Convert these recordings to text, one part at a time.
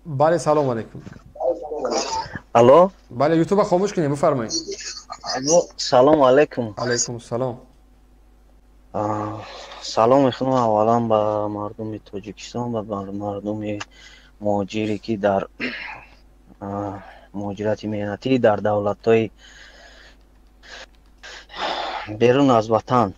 بله سلام علیکم. الو. بله یوتیوب خاموش کنیم بفرمایید. الو سلام علیکم. علیکم السلام. سلام میخوام اولا به مردم تاجیکستان و به مردم مهاجری که در مهاجرت مهنتی در دولت‌های بیرون از وطن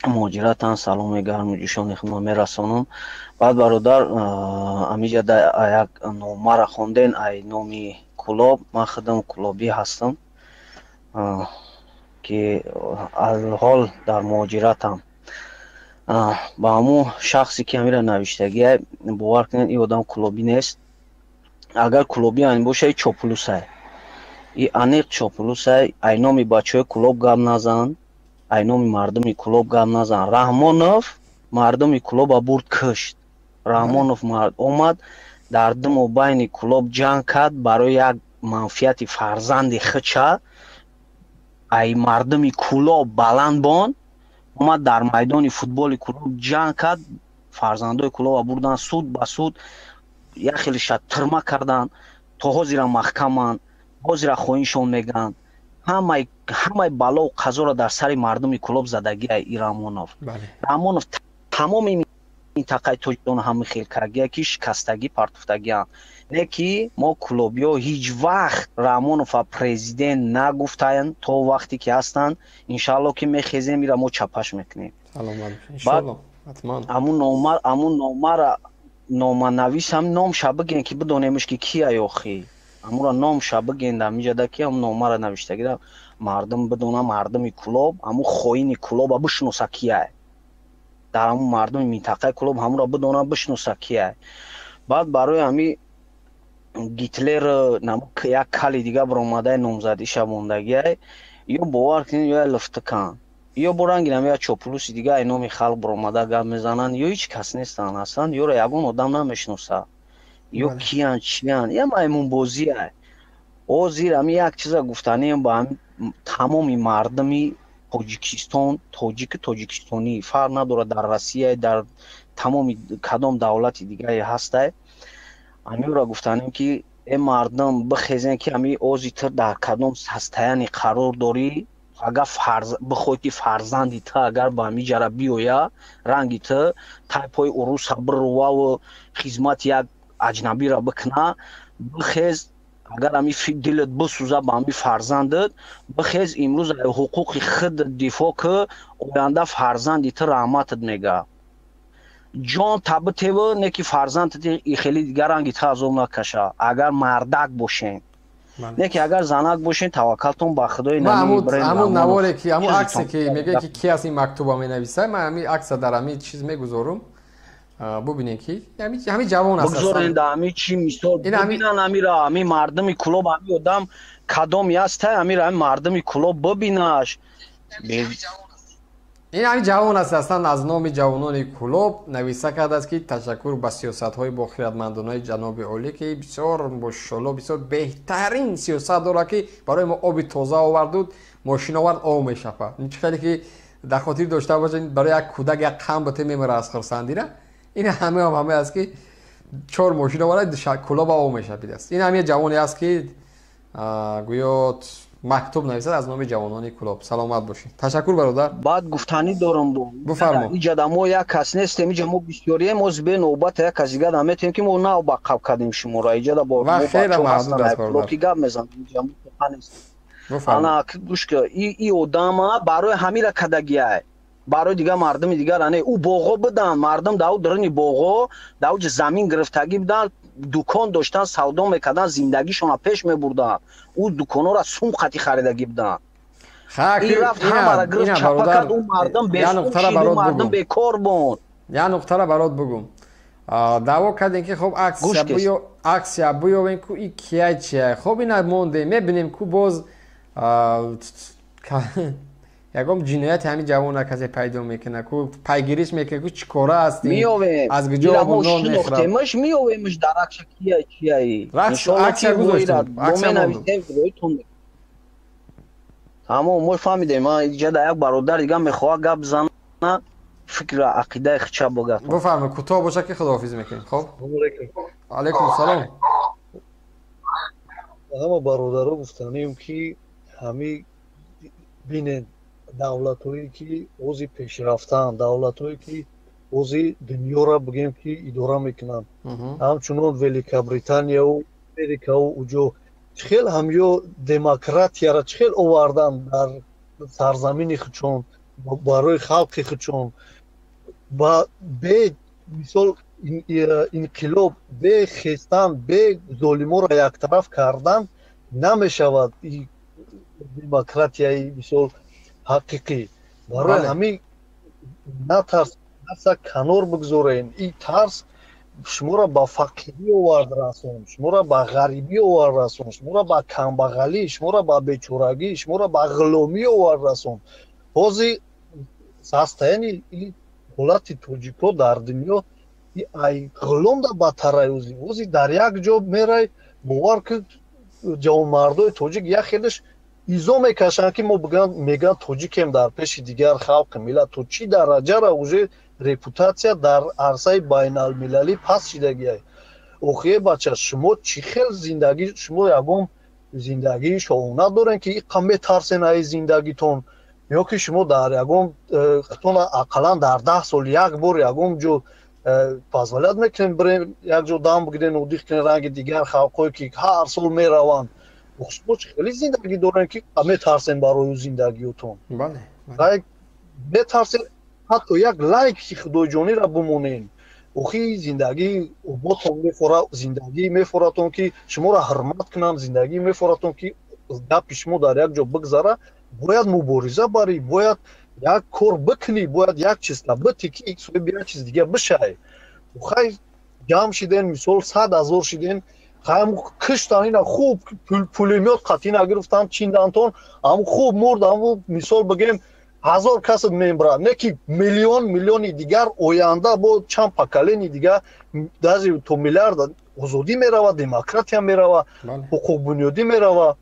مهاجرتن سلام گرم و جوشان میخوام میرسونم. بعد برادر امیجا در یک نامه را خوندین ای نامی کلاب. من خودم کلابی هستم که الحال در مهاجرتم. با همون شخصی که همیره نوشتگی باور کنید این آدم کلابی نیست. اگر کلابی این باشه چوپولوس های این انیق چوپولوس های. ای نامی بچه های کلاب گم نزن، ای نامی مردمی کلاب گم نزن. رحمانوف مردمی کلاب برد کشت. رحمانوف اومد در دم و بین کلاب جنگ کرد برای یک منفیت فرزند خچه. ای مردمی کلاب بلند بان اومد در میدان فوتبال کلاب جنگ کرد. فرزندای کلاب بردن سود به سود یک خیلی شد ترمه کردن تا حاضر محکمن حاضر خواهینشون میگن. همه بلا و قضا را در سر مردم کلاب زدگی ای رحمانوف. رحمانوف تمام منطقه تاجیکستان هم خیل کرگی که شکستگی پرتفتگی هم نکی ما کلابی ها هیچ وقت رحمانوف پرزیدنت نگفتن تا وقتی که هستن. انشالله که میخیزیم میره ما چپش میکنیم. انشالله حتما. امون نامه نویس هم نام شبگین که بدونیمش که کیه یاخی. امون را نام شبگین در میجده که هم نامه را نوشته گیره مردم بدونه مردم کلاب امون خوین کلاب بشنوسه کیه. در همون مردم منطقه کلاب همون را بدونه بشنوسه کیه. بعد برای همی گیتلر نمک یک کلی دیگه برامده نامزدی شباندگی یا باور کنید یا لفتکان یا برانگی نمی یا چوپولوسی دیگه اینامی خلق برامده گم میزنن یا هیچ کس نیستن اصلا یا را یگون آدم نمیشنوسه یا کیان چیان یا مایمون بازیه. او زیر همی یک چیز گفتنیم با هم تمامی مردمی تاجیکستان تاجیکستانی فرق نداره در روسیه در تمامی کدام دولت دیگه هسته. همی را گفتنیم که این مردم بخیزن که همی اوزیتر در کدام هستیانی قرار داری. اگر بخویی فرزندی تا اگر با همی جره بیویا رنگی تا تایپای اروس بروا و خدمت یک اجنبی را بکنه بخیز. اگر همی دلت بسوزه با همی فرزندت بخیز امروز حقوق خود دفاع که آینده فرزندی تا رحمتت میگه. جان تبته و نکی فرزند خیلی دیگر رنگی تا از اون نکشه. اگر مردک باشین نکی اگر زنک باشین توکلتون به خدای نمی. همون نواره که همون عکسی که میگه که کی از این مکتوب می نویسه من همین عکس در همین چیز میگذارم ببینید که همین جوان است بگذارین در همین چی مثال ببینن همین مردمی کلاب همین آدم کدامی هست همین مردمی کلاب ببینش. این همین جوان است اصلا از نام جوانان کلاب نویسه کرده است که تشکر به سیاست‌های با خیرتمندانه جناب عالی که بسیار ماشاءالله بسیار بهترین سیاست داره که برای ما آب تازه آوردود ماشین آورد آب میشپه. این خیلی که در خاطر داشته باشین برای یک کودک یک قم بته میمره از خرسندی را. این همه است که 4 ماشین آورد کلاب آب میشپیده است. این همین جوانی است که گویا مکتوب نویسد از نام جوانان کلاب. سلامت باشید. تشکر برادر. بعد گفتنی دارم بفرما. اینجا ما یک کس نیست اینجا ما بسیاری ما به نوبت یک کسی گاد همتیم که ما نه با قب کردیم شما را اینجا با و خیر محدود است برادر. کی گپ میزنم اینجا انا گوش که ای آدم برای همین را کدگیه برای دیگه مردم دیگه رانه او باغو بدن مردم داو درنی باغو داو زمین گرفتگی بدن دکان داشتن سودا میکردن زندگیشون پیش میبردن او دکانا را سوم خطی خریدگی بدن. این رفت همه را گرفت چپا کرد اون مردم بیشون شید اون مردم بیکار بود. یه نقطه را برات بگم دعوا کردین که خب عکس یا بیاوین که این کیه چیه. خب این مونده میبینیم که باز یکم جنایت همین جوان کسی پیدا میکنه که پیگیریش میکنه که چیکاره هستی از کجا بودن نخرمش میویمش درکش کیه چیه عکس گذاشتم همون ما فهمیدیم ما اینجا یک برادر دیگه میخواد گپ بزنه فکر عقیده خچه بگه. بفرمایید کوتاه باشه که خداحافظی میکنیم. خب علیکم السلام. ҳама бародаро гуфтанем ки ҳами бинен давлатҳое ки ози пешрафтаанд, давлатҳое ки ози дунёро бигем ки идора мекунанд, ҳамчунон Великобританияву Америкаву уҷо чӣ хел ҳамё демократияро чӣ хел овардан дар сарзамини худшон барои халқи худшон ба бе мисол инқилоб бе хестан бе золиморо яктараф кардан намешавад демократияи мисол ҳақиқӣ. барои ҳамин натарса канор бигзорен. ин тарс шуморо ба фақирӣ овард расонд, шуморо ба ғарибӣ овард расонд, шуморо ба камбағалӣ, шуморо ба бечорагӣ, шуморо ба ғуломӣ овард расонд. ҳозир састаяни ҳолати тоҷикҳо дар дунё ай ғулом да бадтарай ози дар як ҷо мерай бовар ки ҷавонмардои тоҷик як хелаш изо мекашанд ки мо меган тоҷикем дар пеши дигар халқи миллат. то чӣ дараҷара уже репутация дар арсаи байналмилалӣ паст шидагиай. охие бача шумо чӣ хел зиндагӣ шумо ягон зиндагии шоҳона дорен ки иқа метарсен аи зиндагитон ё ки шумо дар ягон хутона ақаллан дар 10 сол як бор ягон ҷо позволят мекунен бирен як ҷо дам бигирен одиқ кунен ранги дигар халқҳое ки ҳар сол мераванд. шумо чӣ хели зиндагӣ дорен ки метарсен барои зиндагиотон. метарсен ҳатто як лайки худоиҷониро бимонен. охи зиндагӣ оботон мефора, зиндагӣ мефоратон ки шуморо ҳурмат кунанд, зиндагӣ мефоратон ки гапи шумо дар як ҷо бигзара. бояд мубориза барӣ, бояд як кор бикунӣ, бояд як чизка битӣ ки соҳиби як чиз дига бишай. хай ҷамъ шиден мисол 100,000 шиден, хай киштан ина хуб пулемёт қатина гирифтанд чиндантон, аму хуб мурд, аму мисол бигем 1000 каси мебарад, не ки миллиони дигар оянда бо чанд поколени дига даже то миллиард озодӣ мерава, демократия мерава, ҳуқуқбунёдӣ мерава.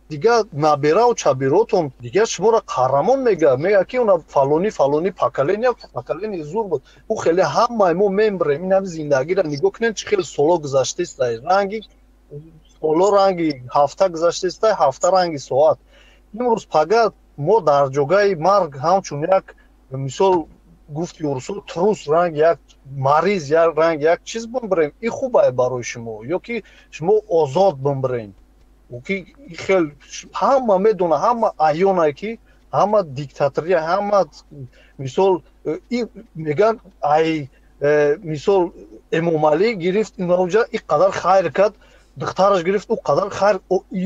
дига наберау чабиротон дига шуморо қаҳрамон мега ки уна фалони поколени зур буд. ӯ хеле ҳамаи мо мебирем ин ҳами зиндагиро нигоҳ кунем чӣ хел соло гузаштаистай, ранги соло ранги ҳафта гузаштаистай, ҳафта ранги соат. имрӯз пага мо дар ҷогаи марг ҳамчун як мисол гуфти урсо трус ранги як мариз як ранги як чиз бимбирем. ин хубае барои шумо ё ки шумо озод бимбирен. хел ҳама медона, ҳама аёнае ки ҳама диктатория, ҳама мисол меган ай мисол эмомалӣ гирифт инҷа иқадар хайр кард, духтараш гирифт ӯ қадар хайр,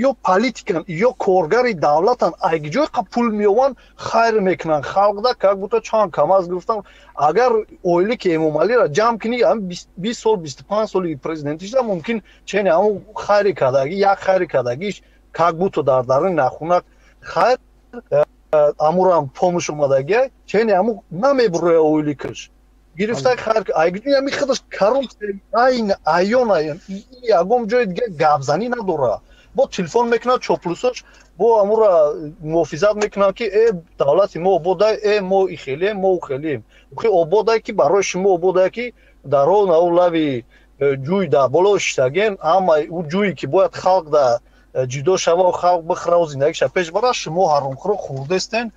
ё политикан ё коргари давлатан айгиҷое қа пул меёванд хайр мекунанд халқда как будто чанд камаз гирифтан. агар оиле ки эмомалиро ҷамъ кунӣ 20 сол 25 соли президентӣ шуда мумкин чени ҳаму хайри кардагӣ як хайри кардагиш как будто дар даруни нахунак хайр амурам помощ омадагия чени ҳаму намебуроя оили киш гирифта хайр айгиҷои ҳами худаш коррупсия айн аёна ягон ҷои дига гапзанӣ надора. бо телефон мекунад чоплусоч бо амура муҳофизат мекунад ки давлати мо ободай, мо ихелием, мо ухелием. охи ободай ки барои шумо ободай ки даро наву лави ҷӯй да боло иштаген, ҳама ӯ ҷӯи ки бояд халқ да ҷудо шавау халқ бихӯраву зиндагиша пеш бара, шумо ҳаромхӯро хӯрдестен,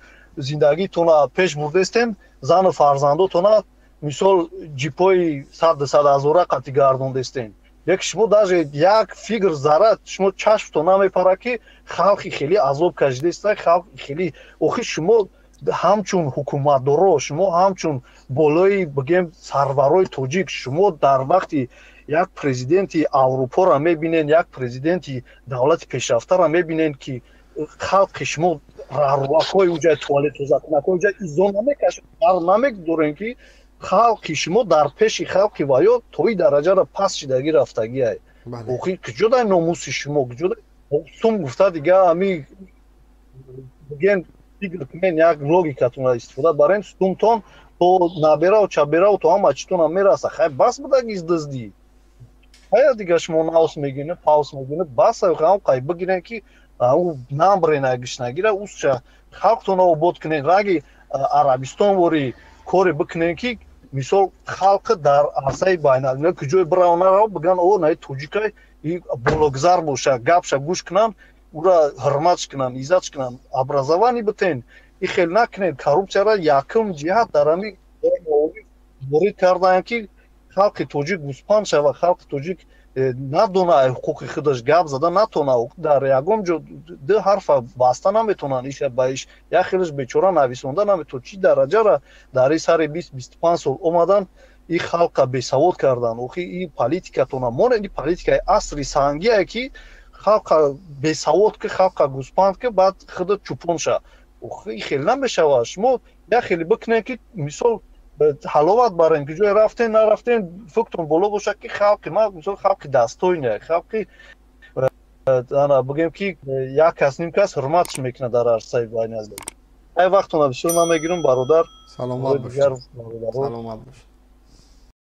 зиндагитона пеш бурдестен, зану фарзандотона мисол ҷипои 100,000 қати гардондестен. як шумо даже як фигр зара шумо чашмтон намепара ки халқи хеле азоб кашидестай, халқи хеле. охи шумо ҳамчун ҳукуматдоро, шумо ҳамчун болои бигем сарварои тоҷик, шумо дар вақти як президенти аврупоро мебинен, як президенти давлати пешрафтаро мебинен ки халқи шумо раҳрувакҳои уҷаи туалет тозакунакҳои уҷаи изо намекашад, намедорен ки халқи шумо дар пеши халқи ваё то ин дараҷаро паст шидагӣ рафтагиай. охи куҷодай номуси шумо, куҷодай сум гуфта дига ҳами бигем фикр кунен як логикатонро истифода барен сумтон то наберау чаберау то ҳама читона мераса. хай бас будаги издиздӣ. ҳая дига шумо наус мегиред, паус мегиред, баса ҳам қай бигирен ки намбрена гишнагира усча халқтона обод кунен. раги Арабистон вори коре бикунен ки мисол халқи дар арсаи байналмилал куҷои биравонаро бигӯянд о наи тоҷикай бологузар боша гапша гӯш кунанд ура ҳурматш кунанд иззатш кунанд образованӣ битен и хел накунед коррупсияро якум ҷиҳат дар ҳамин ворид кардаанд ки халқи тоҷик гӯспанд шавад халқи тоҷик надона ҳуқуқи худаш гап зада натона дар ягон ҷо ду ҳарфа баста наметонанд иша ба иш як хелаш бечора нависонда наметон чӣ дараҷара дар и сари 20-25 сол омадан и халқа бесавод карданд охи и политикатона монед и политикаи асри сангие ки халқа бесавод ки халқа гӯспанд ки баъд худат чӯпон ша охи хел намешавад шумо як хеле бикунед ки мисол ҳаловат барем ки ҷое рафтен нарафтен фуктон боло бошад ки халқи ма мисол халқи дастойне халқи ана бигем ки як кас ним кас ҳурматш мекунад дар арсаи байналмилалӣ ай вақтона бисёр намегирам бародар саломат бош.